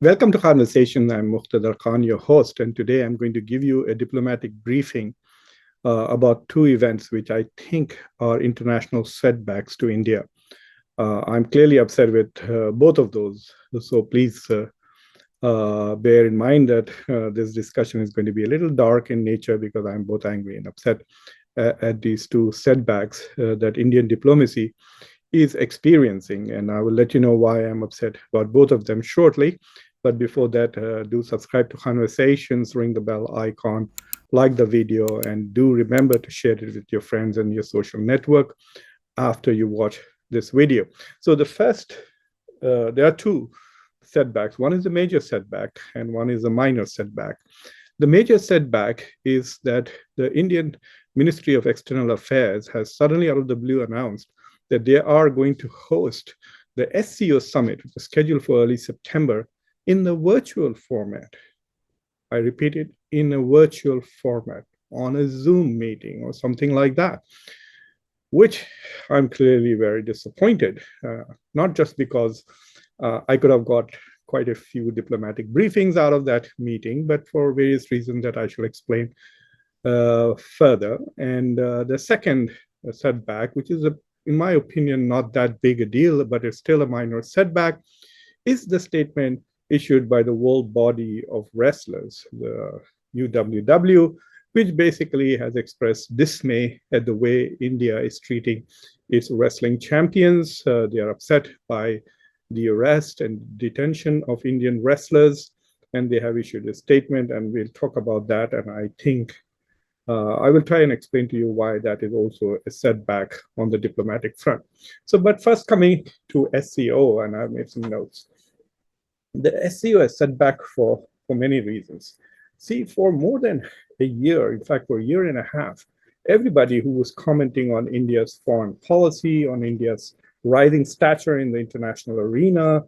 Welcome to Khanversations. I'm Muqtedar Khan, your host, and today I'm going to give you a diplomatic briefing about two events which I think are international setbacks to India. I'm clearly upset with both of those, so please bear in mind that this discussion is going to be a little dark in nature because I'm both angry and upset at these two setbacks that Indian diplomacy is experiencing. And I will let you know why I'm upset about both of them shortly. But before that, do subscribe to Khanversations, ring the bell icon, like the video, and do remember to share it with your friends and your social network after you watch this video. So there are two setbacks. One is a major setback and one is a minor setback. The major setback is that the Indian Ministry of External Affairs has suddenly out of the blue announced that they are going to host the SCO summit, which is scheduled for early September, in the virtual format. I repeat it, in a virtual format, on a Zoom meeting or something like that, which I'm clearly very disappointed, not just because I could have got quite a few diplomatic briefings out of that meeting, but for various reasons that I shall explain further. And the second setback, which is, in my opinion, not that big a deal, but it's still a minor setback, is the statement issued by the World Body of Wrestlers, the UWW, which basically has expressed dismay at the way India is treating its wrestling champions. They are upset by the arrest and detention of Indian wrestlers, and they have issued a statement, and we'll talk about that. And I think I will try and explain to you why that is also a setback on the diplomatic front. So, but first coming to SCO, and I've made some notes. The SCO is setback for many reasons. See, for more than a year, in fact, for a year and a half, everybody who was commenting on India's foreign policy, on India's rising stature in the international arena,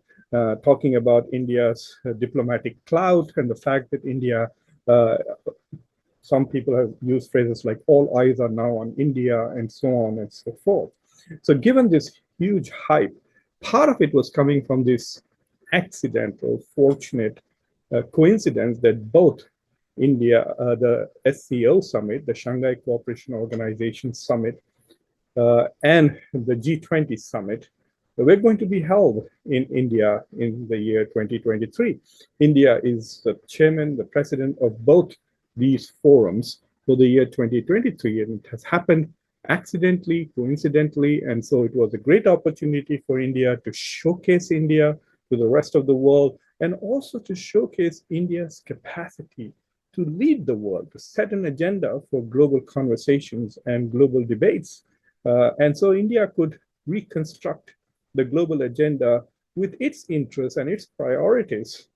talking about India's diplomatic clout and the fact that India some people have used phrases like all eyes are now on India and so on and so forth. So given this huge hype, part of it was coming from this accidental, fortunate coincidence that both the SCO summit, the Shanghai Cooperation Organization summit, and the G20 summit were going to be held in India in the year 2023. India is the chairman, the president of both these forums for the year 2023, and it has happened accidentally, coincidentally, and so it was a great opportunity for India to showcase India to the rest of the world, and also to showcase India's capacity to lead the world, to set an agenda for global conversations and global debates. And so India could reconstruct the global agenda with its interests and its priorities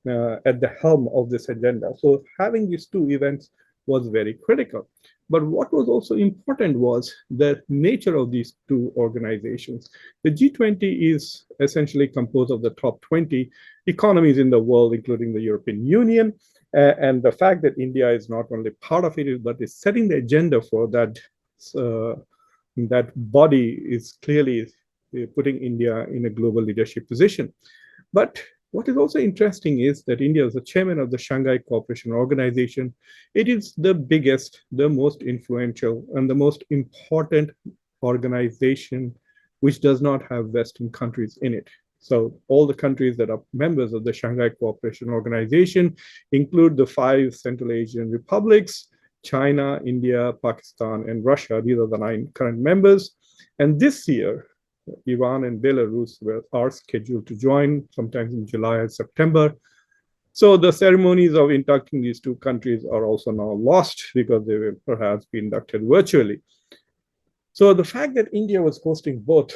at the helm of this agenda. So having these two events was very critical. But what was also important was the nature of these two organizations. The G20 is essentially composed of the top 20 economies in the world, including the European Union. And the fact that India is not only part of it, but is setting the agenda for that, that body is clearly putting India in a global leadership position. But what is also interesting is that India is the chairman of the Shanghai Cooperation Organization. It is the biggest, the most influential, and the most important organization which does not have Western countries in it. So all the countries that are members of the Shanghai Cooperation Organization include the 5 Central Asian republics, China, India, Pakistan, and Russia. These are the 9 current members. And this year, Iran and Belarus are scheduled to join sometime in July and September. So the ceremonies of inducting these two countries are also now lost because they will perhaps be inducted virtually. So the fact that India was hosting both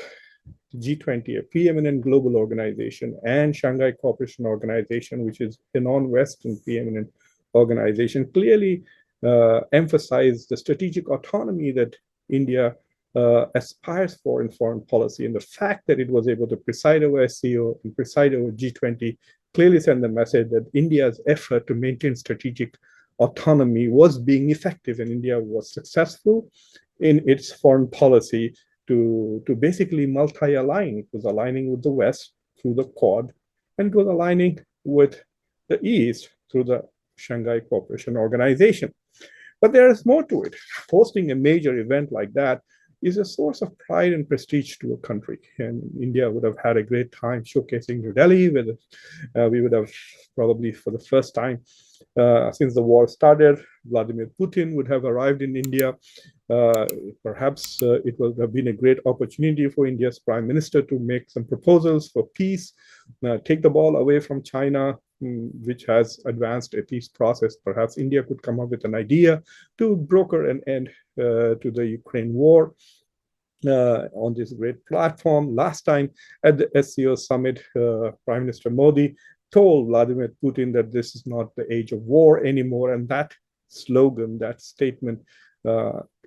G20, a preeminent global organization, and Shanghai Cooperation Organization, which is a non-Western preeminent organization, clearly emphasized the strategic autonomy that India aspires for in foreign policy. And the fact that it was able to preside over SCO and preside over G20 clearly sent the message that India's effort to maintain strategic autonomy was being effective, and India was successful in its foreign policy to basically multi-align. It was aligning with the West through the Quad, and it was aligning with the East through the Shanghai Cooperation Organization. But there is more to it. Hosting a major event like that is a source of pride and prestige to a country. And India would have had a great time showcasing New Delhi. We would have probably for the first time since the war started, Vladimir Putin would have arrived in India. Uh, Perhaps it would have been a great opportunity for India's prime minister to make some proposals for peace, take the ball away from China, which has advanced a peace process. Perhaps India could come up with an idea to broker an end to the Ukraine war. On this great platform. Last time at the SCO summit, Prime Minister Modi told Vladimir Putin that this is not the age of war anymore. And that slogan, that statement,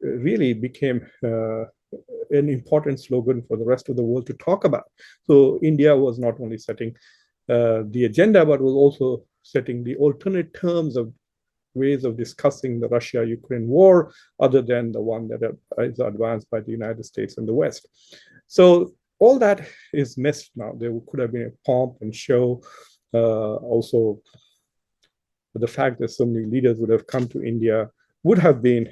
really became an important slogan for the rest of the world to talk about. So India was not only setting the agenda, but was also setting the alternate terms of ways of discussing the Russia-Ukraine war, other than the one that is advanced by the United States and the West. So all that is missed now. There could have been a pomp and show. Also, the fact that so many leaders would have come to India would have been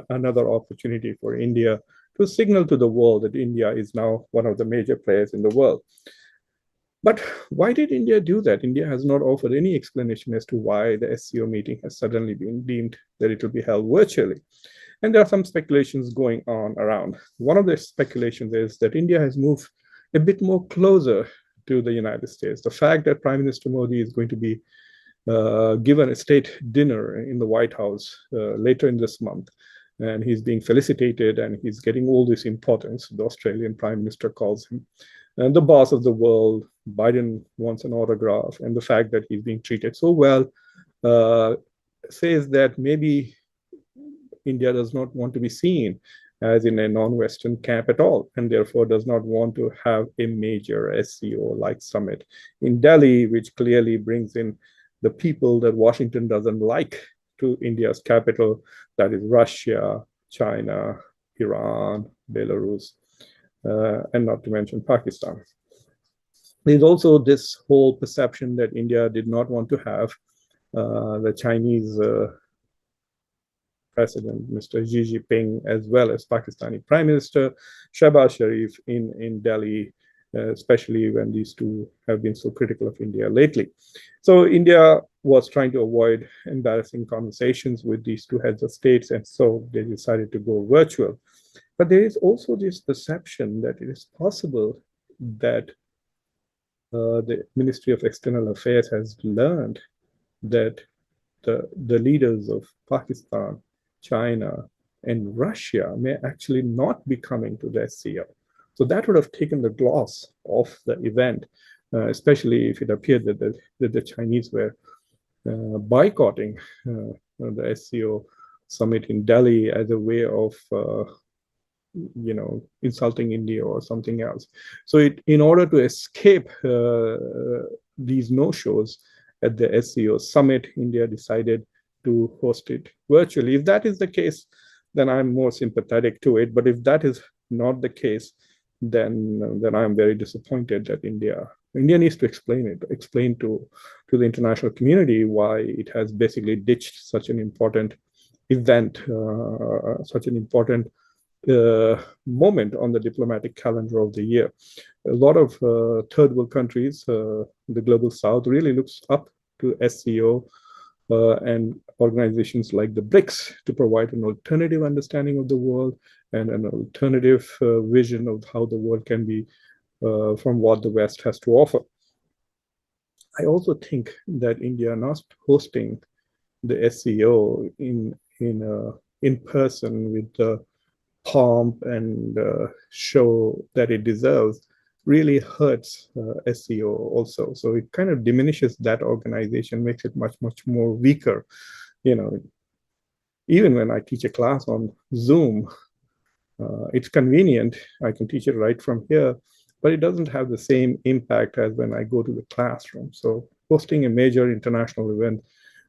another opportunity for India to signal to the world that India is now one of the major players in the world. But why did India do that? India has not offered any explanation as to why the SCO meeting has suddenly been deemed that it will be held virtually. And there are some speculations going on around. One of the speculations is that India has moved a bit more closer to the United States. The fact that Prime Minister Modi is going to be given a state dinner in the White House later in this month, and he's being felicitated and he's getting all this importance. The Australian Prime Minister calls him and the boss of the world. Biden wants an autograph, and the fact that he's being treated so well says that maybe India does not want to be seen as in a non-Western camp at all, and therefore does not want to have a major SCO-like summit in Delhi, which clearly brings in the people that Washington doesn't like to India's capital, that is Russia, China, Iran, Belarus, and not to mention Pakistan. There's also this whole perception that India did not want to have the Chinese President, Mr. Xi Jinping, as well as Pakistani Prime Minister Shehbaz Sharif in Delhi, especially when these two have been so critical of India lately. So India was trying to avoid embarrassing conversations with these two heads of states, and so they decided to go virtual. But there is also this perception that it is possible that the Ministry of External Affairs has learned that the leaders of Pakistan, China, and Russia may actually not be coming to the SCO. So that would have taken the gloss off the event, especially if it appeared that the Chinese were boycotting the SCO summit in Delhi as a way of insulting India or something else. So in order to escape these no-shows at the SCO summit, India decided to host it virtually. If that is the case, then I'm more sympathetic to it. But if that is not the case, then I'm very disappointed that India needs to explain to the international community why it has basically ditched such an important event, such an important moment on the diplomatic calendar of the year. A lot of third world countries, the global south, really looks up to SCO and organizations like the BRICS to provide an alternative understanding of the world and an alternative vision of how the world can be from what the West has to offer. I also think that India not hosting the SCO in person with the pomp and show that it deserves really hurts SCO also. So it kind of diminishes that organization, makes it much more weaker. Even when I teach a class on Zoom, it's convenient. I can teach it right from here, but it doesn't have the same impact as when I go to the classroom. So hosting a major international event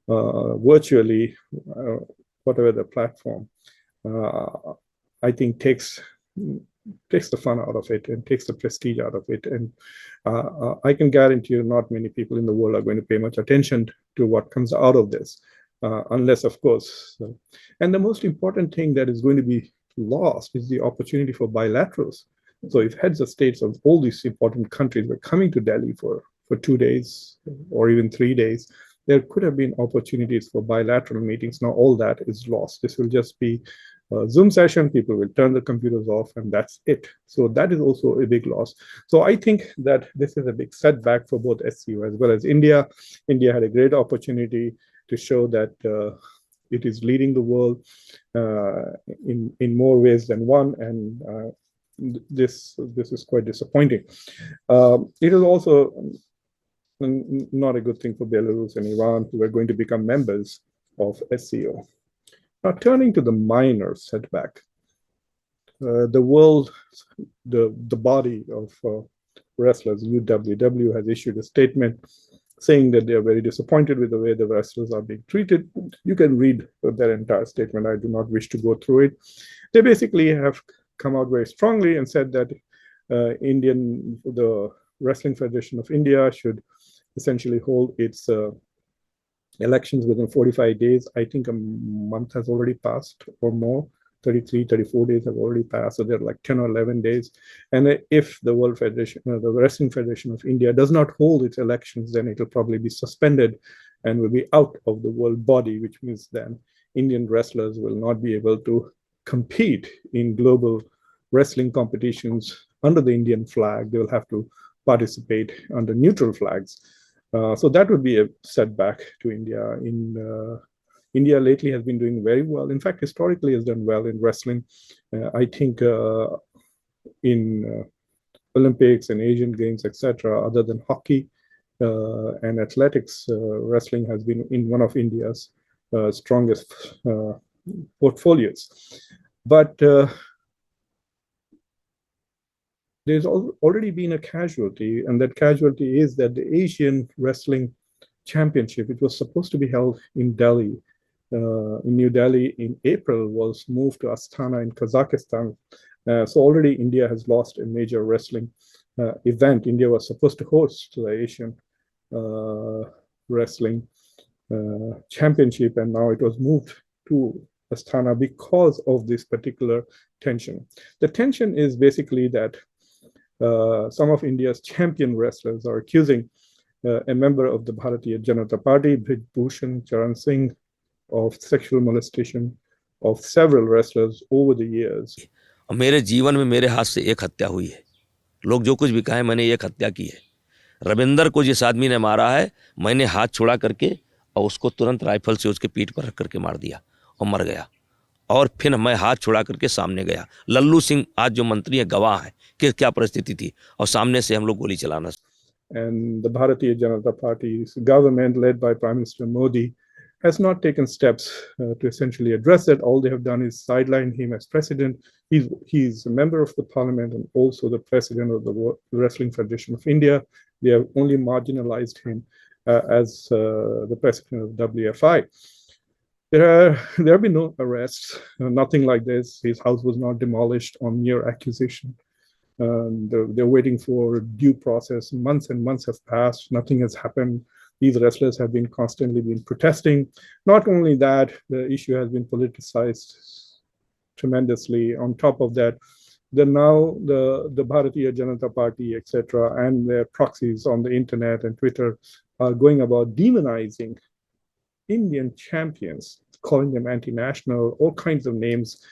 virtually, whatever the platform, I think takes takes the fun out of it and takes the prestige out of it. And I can guarantee you not many people in the world are going to pay much attention to what comes out of this, unless, of course. And the most important thing that is going to be lost is the opportunity for bilaterals. So if heads of states of all these important countries were coming to Delhi for 2 days or even 3 days, there could have been opportunities for bilateral meetings. Now all that is lost. This will just be a Zoom session. People will turn the computers off and that's it. So that is also a big loss. So I think that this is a big setback for both SCO as well as India. India had a great opportunity to show that it is leading the world in more ways than one, and this is quite disappointing. It is also not a good thing for Belarus and Iran, who are going to become members of SCO. Now, turning to the minor setback, the world, the body of wrestlers, UWW, has issued a statement saying that they are very disappointed with the way the wrestlers are being treated. You can read their entire statement. I do not wish to go through it. They basically have come out very strongly and said that the Wrestling Federation of India should essentially hold its elections within 45 days. I think a month has already passed or more. 33, 34 days have already passed. So they're like 10 or 11 days. And if the World Federation, the Wrestling Federation of India does not hold its elections, then it will probably be suspended and will be out of the world body, which means then Indian wrestlers will not be able to compete in global wrestling competitions under the Indian flag. They will have to participate under neutral flags. So that would be a setback to India. India lately has been doing very well. In fact, historically has done well in wrestling. I think in Olympics and Asian Games, etc., other than hockey and athletics, wrestling has been in one of India's strongest portfolios. But there's already been a casualty, and that casualty is that the Asian Wrestling Championship, which was supposed to be held in Delhi, in New Delhi in April, was moved to Astana in Kazakhstan. So already India has lost a major wrestling event. India was supposed to host the Asian Wrestling Championship, and now it was moved to Astana because of this particular tension. The tension is basically that some of India's champion wrestlers are accusing a member of the Bharatiya Janata Party, Brij Bhushan Charan Singh, of sexual molestation of several wrestlers over the years. मेरे जीवन में मेरे हाथ से एक हत्या हुई है. लोग जो कुछ भी कहें, मैंने एक हत्या की है. रविंदर को जिस आदमी ने मारा है, मैंने हाथ छुड़ा करके और उसको तुरंत राइफल से उसके पीठ पर रख करके मार दिया और मर गया. और फिर मैं हाथ छुड़ा करके सामने गया. लल्लू सिंह आज जो मंत्री है गवाह है कि क्या परिस्थिति थी, और सामने से हम लोग गोली चलाना. And the Bharatiya Janata Party's government, led by Prime Minister Modi, has not taken steps to essentially address it. All they have done is sideline him as president. He's a member of the parliament and also the president of the Wrestling Federation of India. They have only marginalized him as the president of WFI. There have been no arrests, nothing like this. His house was not demolished on mere accusation. They're waiting for due process. Months and months have passed. Nothing has happened. These wrestlers have been constantly protesting. Not only that, the issue has been politicized tremendously. On top of that, now the Bharatiya Janata Party, etc., and their proxies on the internet and Twitter are going about demonizing Indian champions, calling them anti-national, all kinds of names,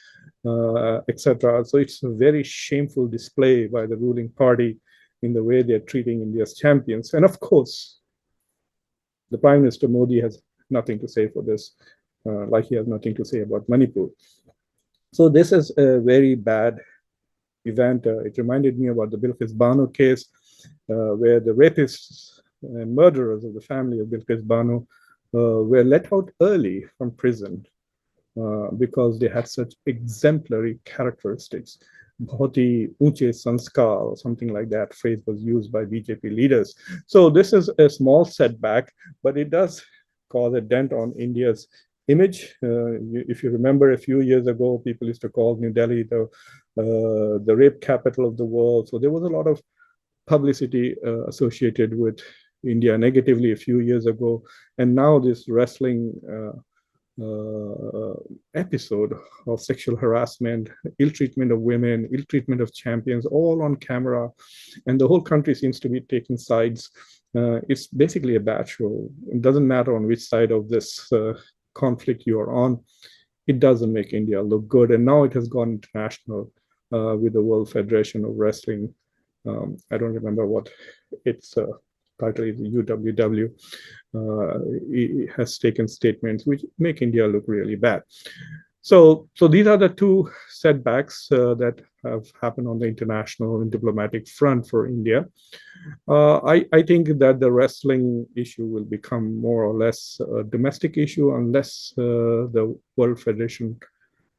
etc. So it's a very shameful display by the ruling party in the way they're treating India's champions. And of course, the Prime Minister Modi has nothing to say for this, like he has nothing to say about Manipur. So this is a very bad event. It reminded me about the Bilkis Bano case, where the rapists and murderers of the family of Bilkis Bano were let out early from prison because they had such exemplary characteristics. बहुत ही ऊंचे संस्कार or something like that phrase was used by BJP leaders. So this is a small setback, but it does cause a dent on India's image. If you remember, a few years ago, people used to call New Delhi the the rape capital of the world. So there was a lot of publicity associated with India negatively a few years ago. And now this wrestling episode of sexual harassment, ill treatment of women, ill treatment of champions, all on camera, and the whole country seems to be taking sides. It's basically a bad show. It doesn't matter on which side of this conflict you are on. It doesn't make India look good. And now it has gone international with the World Federation of Wrestling. I don't remember what its title is, UWW. It has taken statements which make India look really bad. So these are the two setbacks that have happened on the international and diplomatic front for India. I think that the wrestling issue will become more or less a domestic issue unless the World Federation,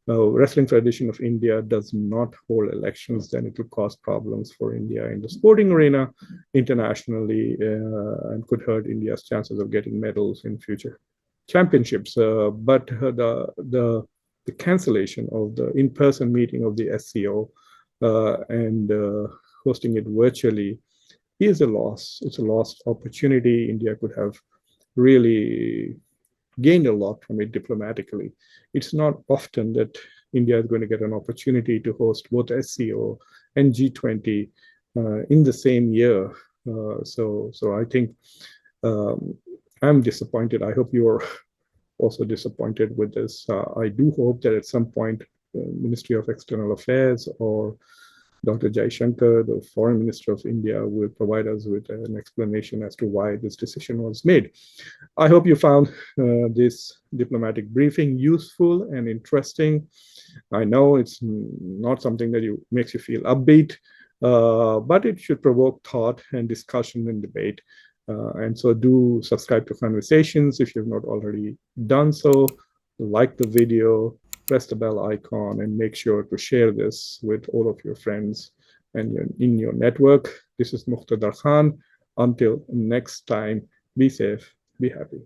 Wrestling Federation of India does not hold elections. Then it will cause problems for India in the sporting arena internationally and could hurt India's chances of getting medals in future championships. But the cancellation of the in-person meeting of the SCO and hosting it virtually is a loss. It's a lost opportunity. India could have really gained a lot from it diplomatically. It's not often that India is going to get an opportunity to host both SCO and G20 in the same year. So I think I'm disappointed. I hope you are also disappointed with this. I do hope that at some point, Ministry of External Affairs or Dr. Jaishankar, the Foreign Minister of India, will provide us with an explanation as to why this decision was made. I hope you found this diplomatic briefing useful and interesting. I know it's not something that makes you feel upbeat, but it should provoke thought and discussion and debate. And so do subscribe to Khanversations if you've not already done so. Like the video, press the bell icon, and make sure to share this with all of your friends and in your network. This is Muqtedar Khan. Until next time, be safe, be happy.